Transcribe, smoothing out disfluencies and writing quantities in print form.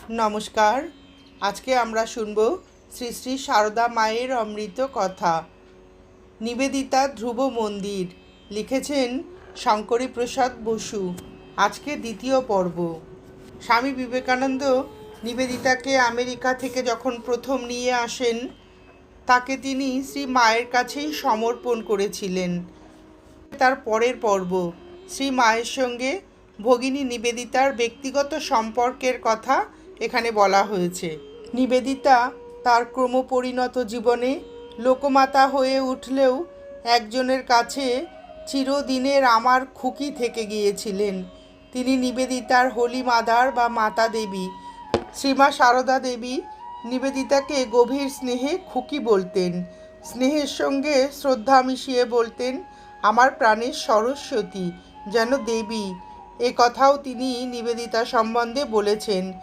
নমস্কার। আজকে আমরা শুনব শ্রী শ্রী সারদা মায়ের অমৃত কথা। নিবেদিতা ধ্রুব মন্দির, লিখেছেন শঙ্করী প্রসাদ বসু। আজকে দ্বিতীয় পর্ব। স্বামী বিবেকানন্দ নিবেদিতাকে আমেরিকা থেকে যখন প্রথম নিয়ে আসেন, তাকে তিনি শ্রী মায়ের কাছেই সমর্পণ করেছিলেন। তার পরের পর্ব শ্রী মায়ের সঙ্গে ভগিনী নিবেদিতার ব্যক্তিগত সম্পর্কের কথা এখানে বলা হয়েছে। নিবেদিতা তার ক্রমপরিণত জীবনে লোকমাতা হয়ে উঠলেও একজনের কাছে চিরদিনের আমার খুকি থেকে গিয়েছিলেন। তিনি নিবেদিতার হোলি মাদার বা মাতা দেবী। শ্রীমা সারদা দেবী নিবেদিতাকে গভীর স্নেহে খুকি বলতেন। স্নেহের সঙ্গে শ্রদ্ধা মিশিয়ে বলতেন, আমার প্রাণের সরস্বতী, যেন দেবী। এ কথাও তিনি নিবেদিতা সম্বন্ধে বলেছেন।